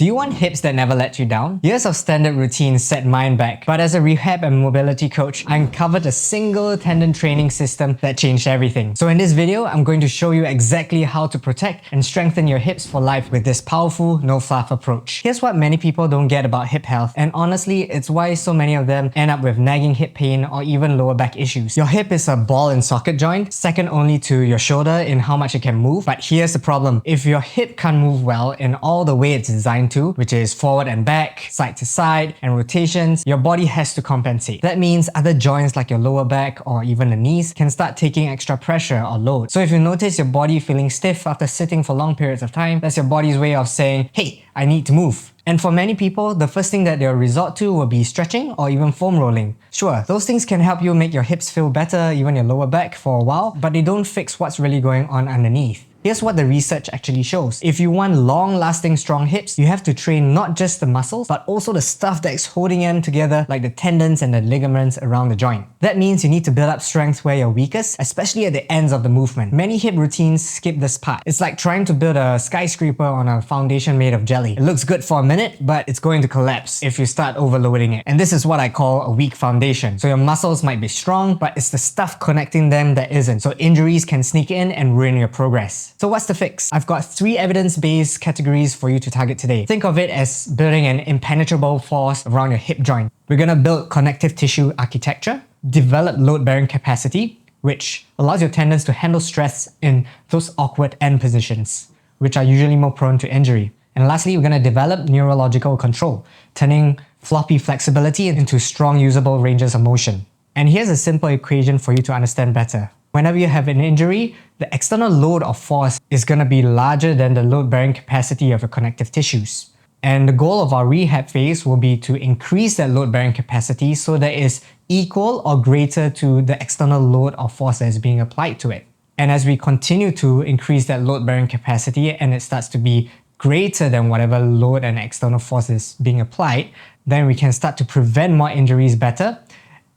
Do you want hips that never let you down? Years of standard routines set mine back, but as a rehab and mobility coach, I uncovered a single tendon training system that changed everything. So in this video, I'm going to show you exactly how to protect and strengthen your hips for life with this powerful, no-fluff approach. Here's what many people don't get about hip health, and honestly, it's why so many of them end up with nagging hip pain or even lower back issues. Your hip is a ball and socket joint, second only to your shoulder in how much it can move, but here's the problem. If your hip can't move well in all the way it's designed to, which is forward and back, side to side, and rotations, your body has to compensate. That means other joints like your lower back or even the knees can start taking extra pressure or load. So if you notice your body feeling stiff after sitting for long periods of time, that's your body's way of saying, hey, I need to move. And for many people, the first thing that they'll resort to will be stretching or even foam rolling. Sure, those things can help you make your hips feel better, even your lower back for a while, but they don't fix what's really going on underneath. Here's what the research actually shows. If you want long-lasting strong hips, you have to train not just the muscles, but also the stuff that's holding them together, like the tendons and the ligaments around the joint. That means you need to build up strength where you're weakest, especially at the ends of the movement. Many hip routines skip this part. It's like trying to build a skyscraper on a foundation made of jelly. It looks good for a minute, but it's going to collapse if you start overloading it. And this is what I call a weak foundation. So your muscles might be strong, but it's the stuff connecting them that isn't. So injuries can sneak in and ruin your progress. So what's the fix? I've got 3 evidence-based categories for you to target today. Think of it as building an impenetrable force around your hip joint. We're gonna build connective tissue architecture, develop load-bearing capacity, which allows your tendons to handle stress in those awkward end positions, which are usually more prone to injury. And lastly, we're gonna develop neurological control, turning floppy flexibility into strong usable ranges of motion. And here's a simple equation for you to understand better. Whenever you have an injury, the external load of force is going to be larger than the load-bearing capacity of your connective tissues. And the goal of our rehab phase will be to increase that load-bearing capacity so that it's equal or greater to the external load of force that is being applied to it. And as we continue to increase that load-bearing capacity and it starts to be greater than whatever load and external force is being applied, then we can start to prevent more injuries better,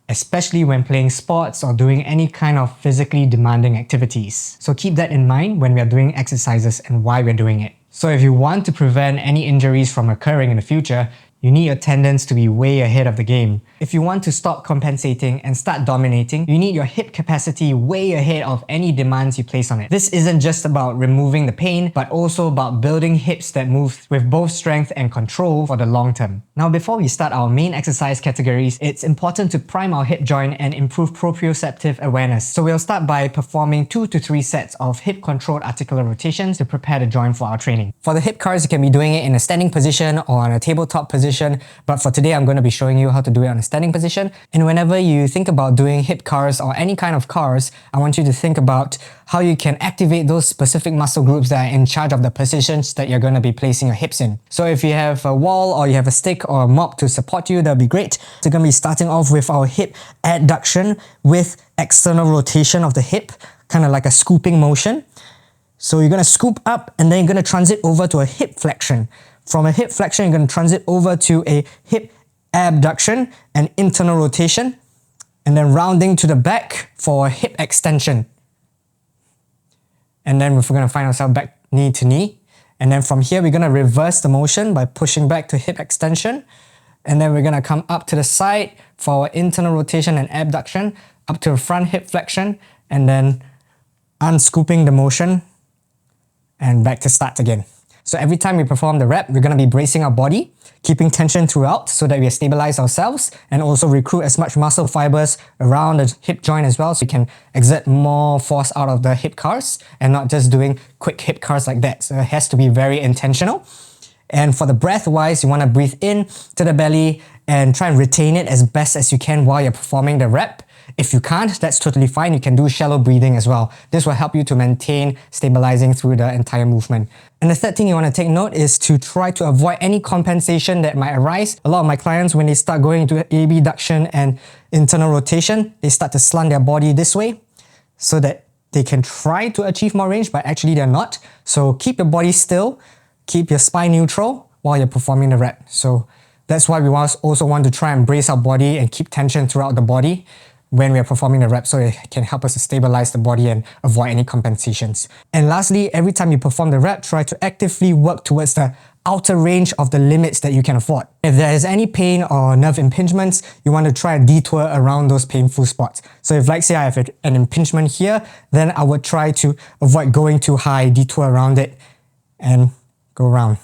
especially when playing sports or doing any kind of physically demanding activities. So keep that in mind when we are doing exercises and why we're doing it. So if you want to prevent any injuries from occurring in the future, you need your tendons to be way ahead of the game. If you want to stop compensating and start dominating, you need your hip capacity way ahead of any demands you place on it. This isn't just about removing the pain, but also about building hips that move with both strength and control for the long term. Now, before we start our main exercise categories, it's important to prime our hip joint and improve proprioceptive awareness. So we'll start by performing 2 to 3 sets of hip-controlled articular rotations to prepare the joint for our training. For the hip curls, you can be doing it in a standing position or on a tabletop position, but for today, I'm going to be showing you how to do it on a standing position. And whenever you think about doing hip curls or any kind of curls, I want you to think about how you can activate those specific muscle groups that are in charge of the positions that you're going to be placing your hips in. So if you have a wall or you have a stick or a mop to support you, that'll be great. So we're going to be starting off with our hip adduction with external rotation of the hip, kind of like a scooping motion. So you're going to scoop up and then you're going to transit over to a hip flexion. From a hip flexion, you're going to transit over to a hip abduction and internal rotation, and then rounding to the back for a hip extension. And then we're going to find ourselves back knee to knee. And then from here, we're going to reverse the motion by pushing back to hip extension. And then we're going to come up to the side for our internal rotation and abduction, up to a front hip flexion, and then unscooping the motion and back to start again. So every time we perform the rep, we're going to be bracing our body, keeping tension throughout so that we stabilize ourselves and also recruit as much muscle fibers around the hip joint as well so we can exert more force out of the hip curls and not just doing quick hip curls like that. So it has to be very intentional. And for the breath wise, you want to breathe in to the belly and try and retain it as best as you can while you're performing the rep. If you can't, that's totally fine. You can do shallow breathing as well. This will help you to maintain stabilizing through the entire movement. And the third thing you want to take note is to try to avoid any compensation that might arise. A lot of my clients, when they start going into abduction and internal rotation, they start to slant their body this way so that they can try to achieve more range, but actually they're not. So keep your body still, keep your spine neutral while you're performing the rep. So that's why we also want to try and brace our body and keep tension throughout the body when we are performing the rep so it can help us to stabilize the body and avoid any compensations. And lastly, every time you perform the rep, try to actively work towards the outer range of the limits that you can afford. If there is any pain or nerve impingements, you want to try a detour around those painful spots. So if like say I have an impingement here, then I would try to avoid going too high, detour around it and go around.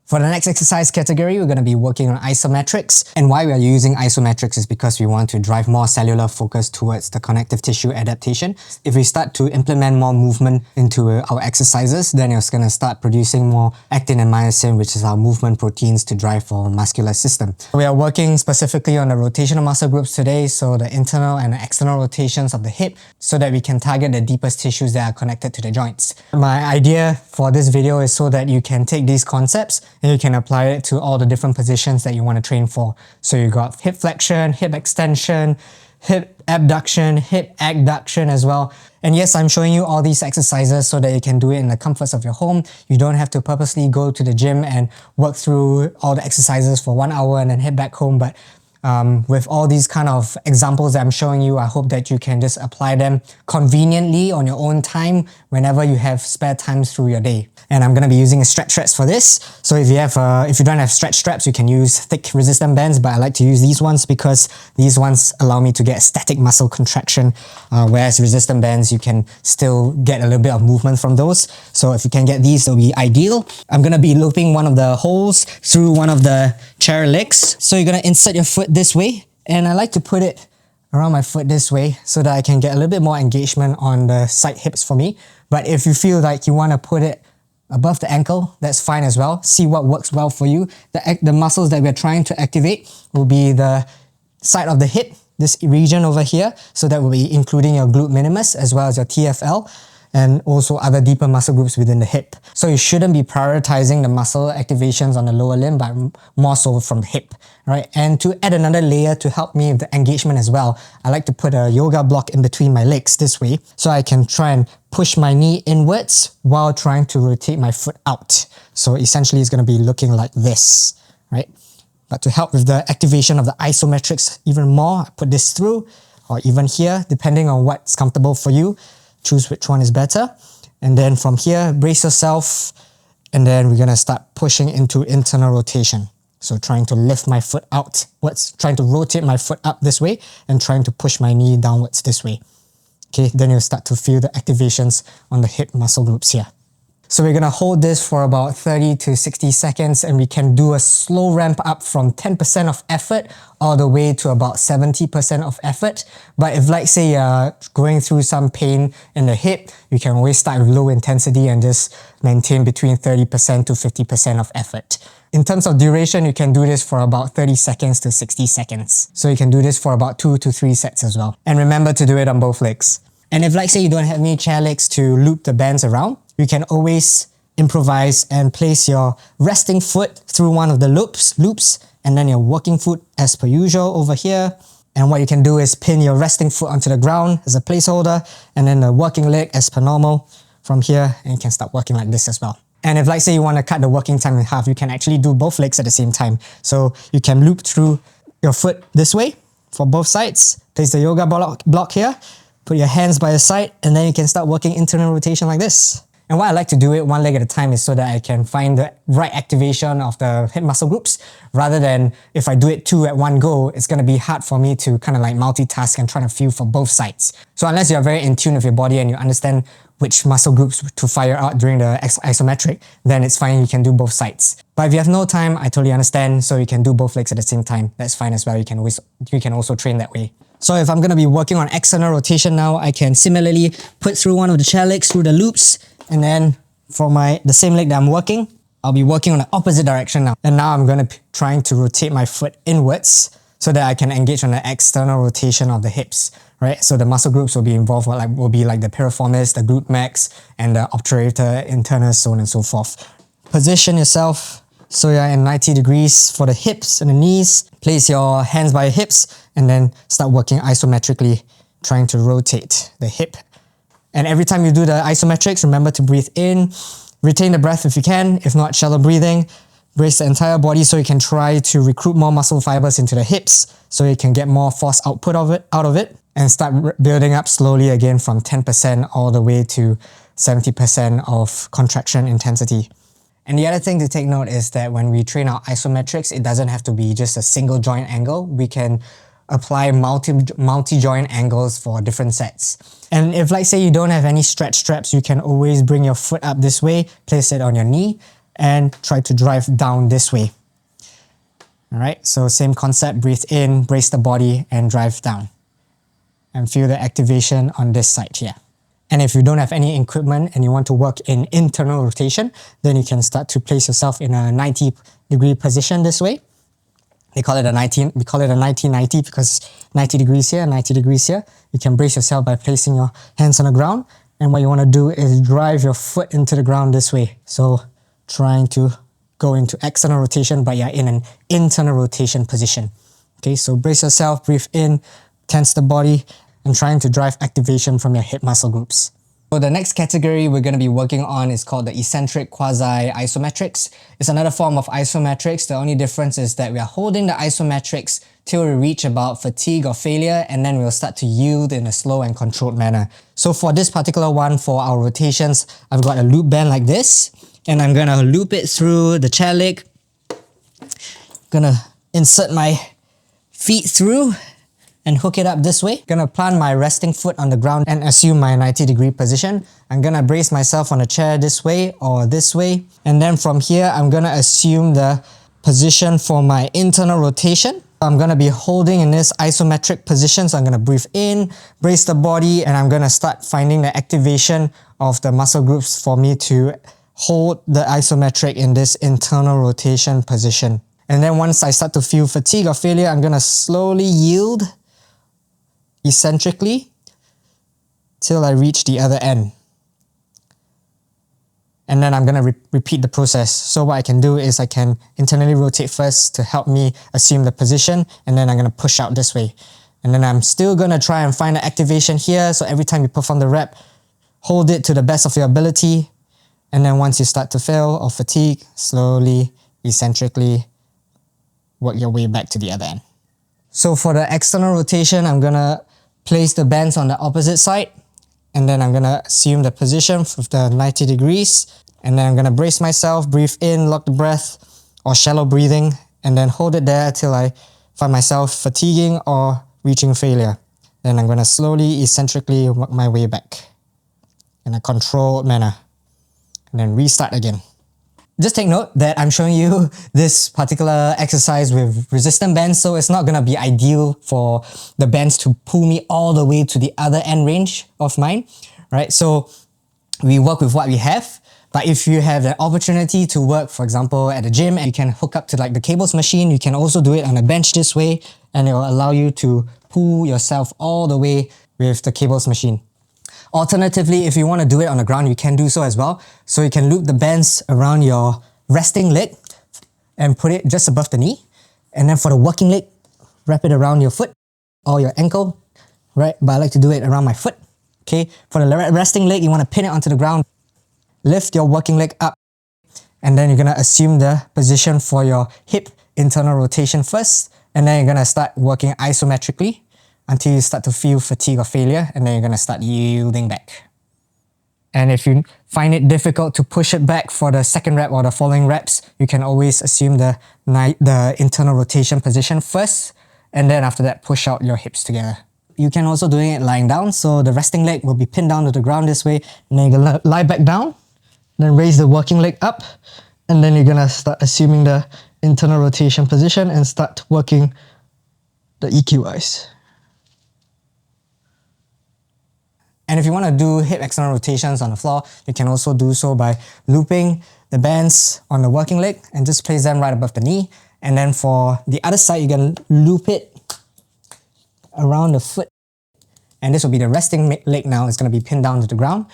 For the next exercise category, we're going to be working on isometrics. And why we are using isometrics is because we want to drive more cellular focus towards the connective tissue adaptation. If we start to implement more movement into our exercises, then it's going to start producing more actin and myosin, which is our movement proteins to drive our muscular system. We are working specifically on the rotational muscle groups today, so the internal and the external rotations of the hip, so that we can target the deepest tissues that are connected to the joints. My idea for this video is so that you can take these concepts and you can apply it to all the different positions that you want to train for. So you got hip flexion, hip extension, hip abduction, hip adduction as well. And yes, I'm showing you all these exercises so that you can do it in the comforts of your home. You don't have to purposely go to the gym and work through all the exercises for 1 hour and then head back home. But with all these kind of examples that I'm showing you, I hope that you can just apply them conveniently on your own time whenever you have spare time through your day. And I'm going to be using stretch straps for this. So if you don't have stretch straps, you can use thick resistant bands, but I like to use these ones because these ones allow me to get static muscle contraction, whereas resistant bands, you can still get a little bit of movement from those. So if you can get these, it'll be ideal. I'm going to be looping one of the holes through one of the chair legs. So you're going to insert your foot this way, and I like to put it around my foot this way so that I can get a little bit more engagement on the side hips for me. But if you feel like you want to put it above the ankle, that's fine as well. See what works well for you. The muscles that we're trying to activate will be the side of the hip, this region over here. So that will be including your glute minimus as well as your TFL, and also other deeper muscle groups within the hip. So you shouldn't be prioritizing the muscle activations on the lower limb, but more so from the hip, right? And to add another layer to help me with the engagement as well, I like to put a yoga block in between my legs this way, so I can try and push my knee inwards while trying to rotate my foot out. So essentially it's going to be looking like this, right? But to help with the activation of the isometrics even more, I put this through, or even here, depending on what's comfortable for you. Choose which one is better. And then from here, brace yourself. And then we're going to start pushing into internal rotation. So trying to lift my foot outwards, trying to rotate my foot up this way and trying to push my knee downwards this way. Okay, then you'll start to feel the activations on the hip muscle groups here. So we're going to hold this for about 30 to 60 seconds, and we can do a slow ramp up from 10% of effort all the way to about 70% of effort. But if like say you're going through some pain in the hip, you can always start with low intensity and just maintain between 30% to 50% of effort. In terms of duration, you can do this for about 30 seconds to 60 seconds. So you can do this for about 2 to 3 sets as well. And remember to do it on both legs. And if like say you don't have any chair legs to loop the bands around, you can always improvise and place your resting foot through one of the loops, and then your working foot as per usual over here. And what you can do is pin your resting foot onto the ground as a placeholder, and then the working leg as per normal from here, and you can start working like this as well. And if like say you want to cut the working time in half, you can actually do both legs at the same time. So you can loop through your foot this way for both sides, place the yoga block here, put your hands by your side, and then you can start working internal rotation like this. And why I like to do it one leg at a time is so that I can find the right activation of the hip muscle groups, rather than if I do it 2 at one go, it's going to be hard for me to kind of like multitask and try to feel for both sides. So unless you're very in tune with your body and you understand which muscle groups to fire out during the isometric, then it's fine, you can do both sides. But if you have no time, I totally understand, so you can do both legs at the same time. That's fine as well, you can also train that way. So if I'm going to be working on external rotation now, I can similarly put through one of the chair legs through the loops, and then for the same leg that I'm working, I'll be working on the opposite direction now. And now I'm going to be trying to rotate my foot inwards so that I can engage on the external rotation of the hips, right? So the muscle groups will be involved, will be like the piriformis, the glute max, and the obturator internus, so on and so forth. Position yourself so you're in 90 degrees for the hips and the knees. Place your hands by your hips and then start working isometrically, trying to rotate the hip. And every time you do the isometrics, remember to breathe in, retain the breath if you can, if not shallow breathing, brace the entire body so you can try to recruit more muscle fibers into the hips so you can get more force output out of it, and start building up slowly again from 10% all the way to 70% of contraction intensity. And the other thing to take note is that when we train our isometrics, it doesn't have to be just a single joint angle. We can apply multi-joint angles for different sets. And if, like, say you don't have any stretch straps, you can always bring your foot up this way, place it on your knee, and try to drive down this way. All right, so same concept, breathe in, brace the body, and drive down. And feel the activation on this side here. And if you don't have any equipment and you want to work in internal rotation, then you can start to place yourself in a 90-degree position this way. We call it a 1990 because 90 degrees here, 90 degrees here. You can brace yourself by placing your hands on the ground. And what you want to do is drive your foot into the ground this way. So trying to go into external rotation, but you're in an internal rotation position. Okay, so brace yourself, breathe in, tense the body, and trying to drive activation from your hip muscle groups. So the next category we're going to be working on is called the eccentric quasi-isometrics. It's another form of isometrics. The only difference is that we are holding the isometrics till we reach about fatigue or failure, and then we'll start to yield in a slow and controlled manner. So for this particular one, for our rotations, I've got a loop band like this, and I'm going to loop it through the chair leg. Gonna insert my feet through and hook it up this way. Gonna plant my resting foot on the ground and assume my 90-degree position. I'm gonna brace myself on a chair this way or this way. And then from here, I'm gonna assume the position for my internal rotation. I'm gonna be holding in this isometric position. So I'm gonna breathe in, brace the body, and I'm gonna start finding the activation of the muscle groups for me to hold the isometric in this internal rotation position. And then once I start to feel fatigue or failure, I'm gonna slowly yield eccentrically till I reach the other end. And then I'm going to repeat the process. So what I can do is I can internally rotate first to help me assume the position, and then I'm going to push out this way. And then I'm still going to try and find the activation here. So every time you perform the rep, hold it to the best of your ability. And then once you start to fail or fatigue, slowly, eccentrically, work your way back to the other end. So for the external rotation, I'm going to place the bands on the opposite side, and then I'm going to assume the position with the 90 degrees, and then I'm going to brace myself, breathe in, lock the breath, or shallow breathing, and then hold it there till I find myself fatiguing or reaching failure. Then I'm going to slowly, eccentrically work my way back in a controlled manner, and then restart again. Just take note that I'm showing you this particular exercise with resistant bands, so it's not going to be ideal for the bands to pull me all the way to the other end range of mine, right? So we work with what we have, but if you have the opportunity to work, for example, at the gym, and you can hook up to like the cables machine, you can also do it on a bench this way, and it will allow you to pull yourself all the way with the cables machine. Alternatively, if you want to do it on the ground, you can do so as well. So you can loop the bands around your resting leg and put it just above the knee. And then for the working leg, wrap it around your foot or your ankle, right? But I like to do it around my foot, okay? For the resting leg, you want to pin it onto the ground. Lift your working leg up, and then you're going to assume the position for your hip internal rotation first, and then you're going to start working isometrically until you start to feel fatigue or failure, and then you're going to start yielding back. And if you find it difficult to push it back for the second rep or the following reps, you can always assume the internal rotation position first, and then after that, push out your hips together. You can also do it lying down, so the resting leg will be pinned down to the ground this way, and then you're going to lie back down, then raise the working leg up, and then you're going to start assuming the internal rotation position and start working the EQIs. And if you want to do hip external rotations on the floor, you can also do so by looping the bands on the working leg and just place them right above the knee. And then for the other side, you can loop it around the foot. And this will be the resting leg now. It's going to be pinned down to the ground.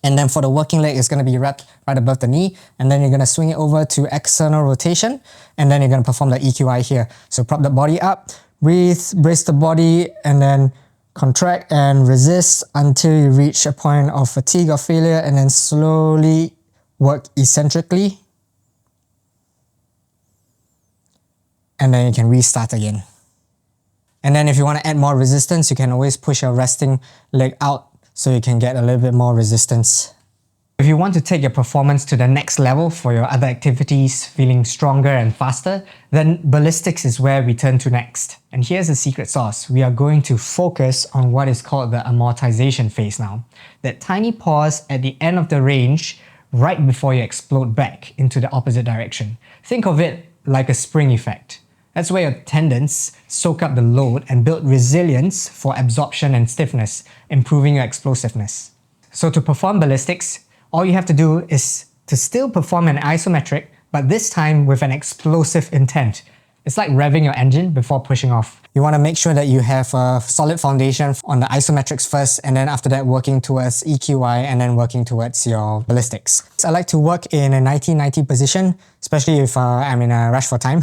And then for the working leg, it's going to be wrapped right above the knee. And then you're going to swing it over to external rotation. And then you're going to perform the EQI here. So prop the body up, breathe, brace the body, and then contract and resist until you reach a point of fatigue or failure, and then slowly work eccentrically. And then you can restart again. And then if you want to add more resistance, you can always push your resting leg out so you can get a little bit more resistance. If you want to take your performance to the next level for your other activities, feeling stronger and faster, then ballistics is where we turn to next. And here's the secret sauce. We are going to focus on what is called the amortization phase now. That tiny pause at the end of the range, right before you explode back into the opposite direction. Think of it like a spring effect. That's where your tendons soak up the load and build resilience for absorption and stiffness, improving your explosiveness. So to perform ballistics, all you have to do is to still perform an isometric, but this time with an explosive intent. It's like revving your engine before pushing off. You want to make sure that you have a solid foundation on the isometrics first, and then after that working towards EQI and then working towards your ballistics. So I like to work in a 90-90 position, especially if I'm in a rush for time.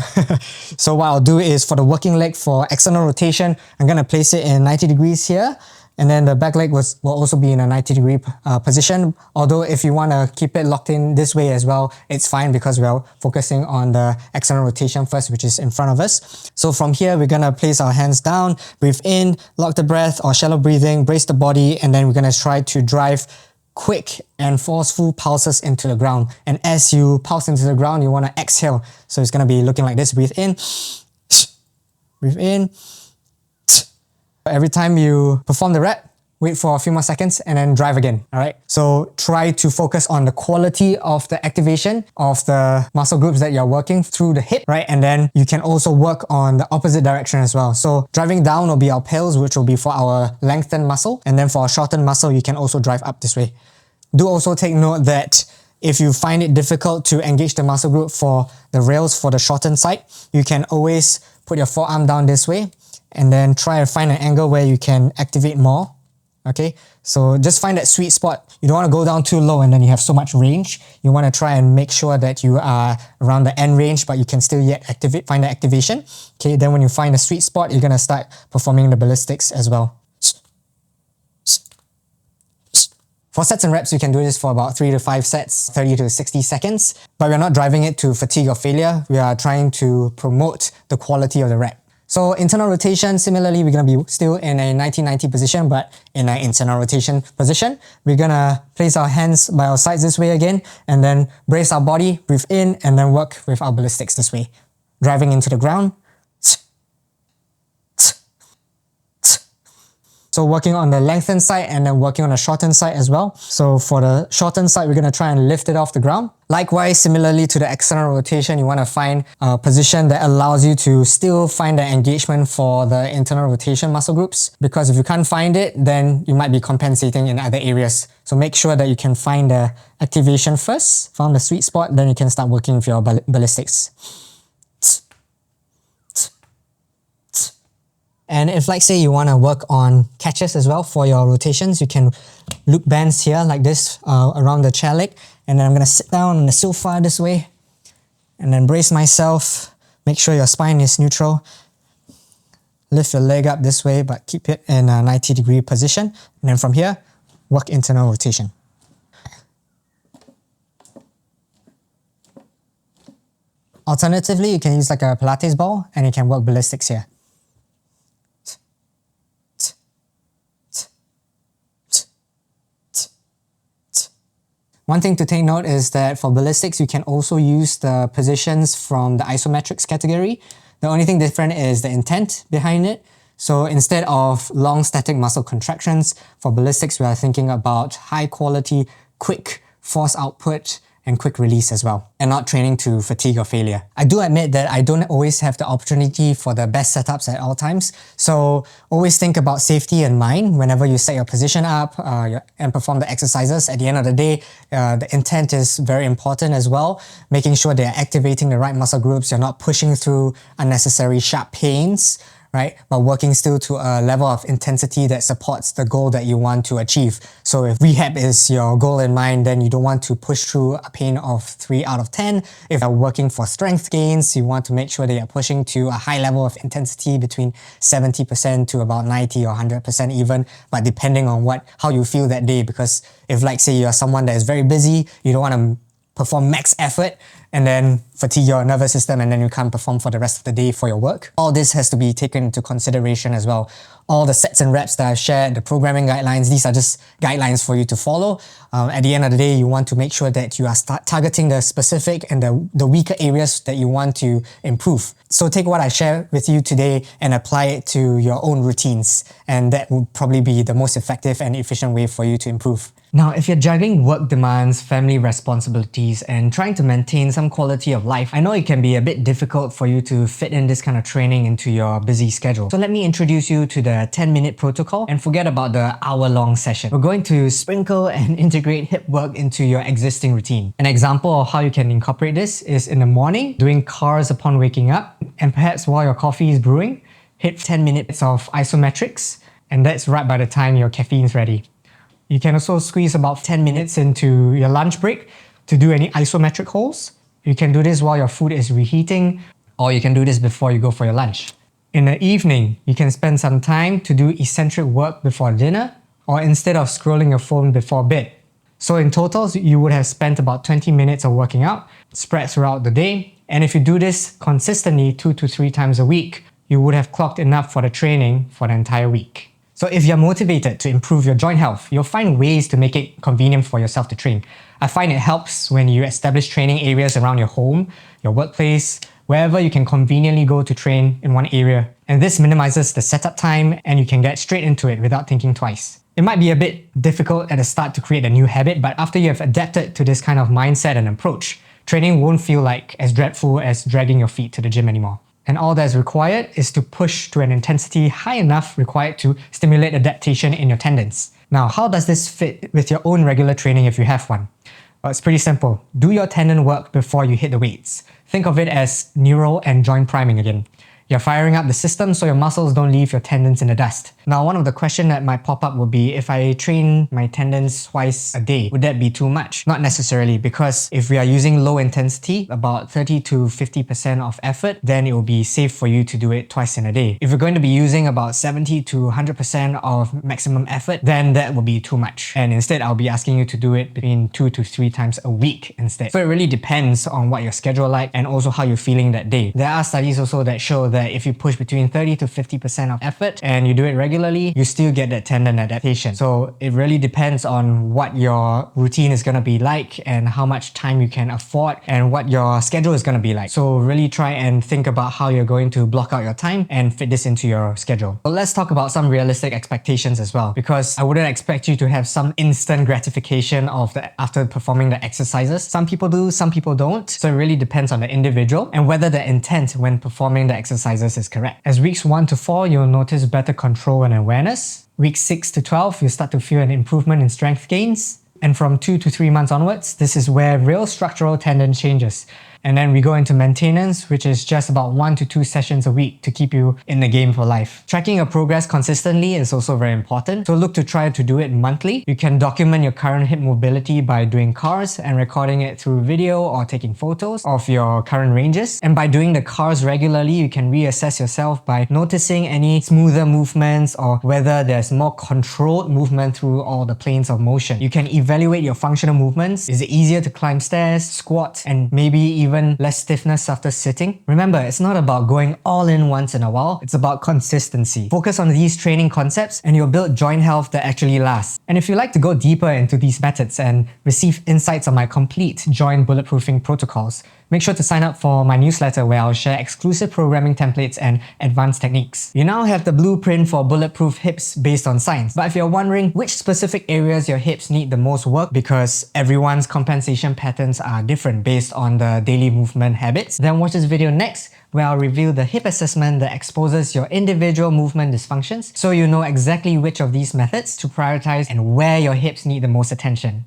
So what I'll do is for the working leg for external rotation, I'm going to place it in 90 degrees here. And then the back leg will also be in a 90-degree position. Although if you want to keep it locked in this way as well, it's fine because we're focusing on the external rotation first, which is in front of us. So from here, we're going to place our hands down, breathe in, lock the breath or shallow breathing, brace the body, and then we're going to try to drive quick and forceful pulses into the ground. And as you pulse into the ground, you want to exhale. So it's going to be looking like this. Breathe in, breathe in. Every time you perform the rep, wait for a few more seconds and then drive again, all right? So try to focus on the quality of the activation of the muscle groups that you're working through the hip, right? And then you can also work on the opposite direction as well. So driving down will be our pils, which will be for our lengthened muscle. And then for our shortened muscle, you can also drive up this way. Do also take note that if you find it difficult to engage the muscle group for the rails for the shortened side, you can always put your forearm down this way and then try to find an angle where you can activate more, okay? So just find that sweet spot. You don't want to go down too low and then you have so much range. You want to try and make sure that you are around the end range, but you can still yet find the activation. Okay, then when you find a sweet spot, you're going to start performing the ballistics as well. For sets and reps, you can do this for about 3 to 5 sets, 30 to 60 seconds, but we're not driving it to fatigue or failure. We are trying to promote the quality of the rep. So internal rotation, similarly, we're going to be still in a 90-90 position, but in an internal rotation position. We're going to place our hands by our sides this way again, and then brace our body, breathe in, and then work with our ballistics this way. Driving into the ground. So working on the lengthened side and then working on the shortened side as well. So for the shortened side, we're going to try and lift it off the ground. Likewise, similarly to the external rotation, you want to find a position that allows you to still find the engagement for the internal rotation muscle groups. Because if you can't find it, then you might be compensating in other areas. So make sure that you can find the activation first, found the sweet spot, then you can start working with your ballistics. And if, like, say, you want to work on catches as well for your rotations, you can loop bands here like this around the chair leg. And then I'm going to sit down on the sofa this way and then brace myself. Make sure your spine is neutral. Lift your leg up this way, but keep it in a 90-degree position. And then from here, work internal rotation. Alternatively, you can use like a Pilates ball and you can work ballistics here. One thing to take note is that for ballistics, you can also use the positions from the isometrics category. The only thing different is the intent behind it. So instead of long static muscle contractions, for ballistics, we are thinking about high quality, quick force output and quick release as well, and not training to fatigue or failure. I do admit that I don't always have the opportunity for the best setups at all times, so always think about safety in mind whenever you set your position up and perform the exercises. At the end of the day, the intent is very important as well, making sure they're activating the right muscle groups, you're not pushing through unnecessary sharp pains, right? But working still to a level of intensity that supports the goal that you want to achieve. So if rehab is your goal in mind, then you don't want to push through a pain of 3 out of 10. If you're working for strength gains, you want to make sure that you're pushing to a high level of intensity between 70% to about 90 or 100% even, but depending on how you feel that day. Because if, like, say, you're someone that is very busy, you don't want to perform max effort and then fatigue your nervous system and then you can't perform for the rest of the day for your work. All this has to be taken into consideration as well. All the sets and reps that I've shared, the programming guidelines, these are just guidelines for you to follow. At the end of the day, you want to make sure that you are targeting the specific and the weaker areas that you want to improve. So take what I share with you today and apply it to your own routines. And that would probably be the most effective and efficient way for you to improve. Now, if you're juggling work demands, family responsibilities, and trying to maintain some quality of life, I know it can be a bit difficult for you to fit in this kind of training into your busy schedule. So let me introduce you to the 10-minute protocol and forget about the hour-long session. We're going to sprinkle and integrate hip work into your existing routine. An example of how you can incorporate this is in the morning, doing cars upon waking up, and perhaps while your coffee is brewing, hit 10 minutes of isometrics, and that's right by the time your caffeine's ready. You can also squeeze about 10 minutes into your lunch break to do any isometric holds. You can do this while your food is reheating, or you can do this before you go for your lunch. In the evening, you can spend some time to do eccentric work before dinner, or instead of scrolling your phone before bed. So in total, you would have spent about 20 minutes of working out, spread throughout the day. And if you do this consistently 2 to 3 times a week, you would have clocked enough for the training for the entire week. So if you're motivated to improve your joint health, you'll find ways to make it convenient for yourself to train. I find it helps when you establish training areas around your home, your workplace, wherever you can conveniently go to train in one area. And this minimizes the setup time and you can get straight into it without thinking twice. It might be a bit difficult at the start to create a new habit, but after you have adapted to this kind of mindset and approach, training won't feel like as dreadful as dragging your feet to the gym anymore. And all that is required is to push to an intensity high enough required to stimulate adaptation in your tendons. Now, how does this fit with your own regular training if you have one? Well, it's pretty simple. Do your tendon work before you hit the weights. Think of it as neural and joint priming again. You're firing up the system so your muscles don't leave your tendons in the dust. Now, one of the questions that might pop up will be, if I train my tendons twice a day, would that be too much? Not necessarily, because if we are using low intensity, about 30 to 50% of effort, then it will be safe for you to do it twice in a day. If you're going to be using about 70 to 100% of maximum effort, then that will be too much. And instead, I'll be asking you to do it between 2 to 3 times a week instead. So it really depends on what your schedule like and also how you're feeling that day. There are studies also that show that if you push between 30 to 50% of effort and you do it regularly, you still get that tendon adaptation. So it really depends on what your routine is going to be like and how much time you can afford and what your schedule is going to be like. So really try and think about how you're going to block out your time and fit this into your schedule. But let's talk about some realistic expectations as well, because I wouldn't expect you to have some instant gratification after performing the exercises. Some people do, some people don't. So it really depends on the individual and whether the intent when performing the exercises is correct. As weeks 1 to 4, you'll notice better control and awareness. Weeks 6 to 12, you'll start to feel an improvement in strength gains. And from 2 to 3 months onwards, this is where real structural tendon changes. And then we go into maintenance, which is just about 1 to 2 sessions a week to keep you in the game for life. Tracking your progress consistently is also very important. So look to try to do it monthly. You can document your current hip mobility by doing cars and recording it through video or taking photos of your current ranges. And by doing the cars regularly, you can reassess yourself by noticing any smoother movements or whether there's more controlled movement through all the planes of motion. You can evaluate your functional movements. Is it easier to climb stairs, squat, and maybe even less stiffness after sitting? Remember, it's not about going all in once in a while, it's about consistency. Focus on these training concepts and you'll build joint health that actually lasts. And if you'd like to go deeper into these methods and receive insights on my complete joint bulletproofing protocols, make sure to sign up for my newsletter where I'll share exclusive programming templates and advanced techniques. You now have the blueprint for bulletproof hips based on science. But if you're wondering which specific areas your hips need the most work, because everyone's compensation patterns are different based on the daily movement habits, then watch this video next where I'll reveal the hip assessment that exposes your individual movement dysfunctions so you know exactly which of these methods to prioritize and where your hips need the most attention.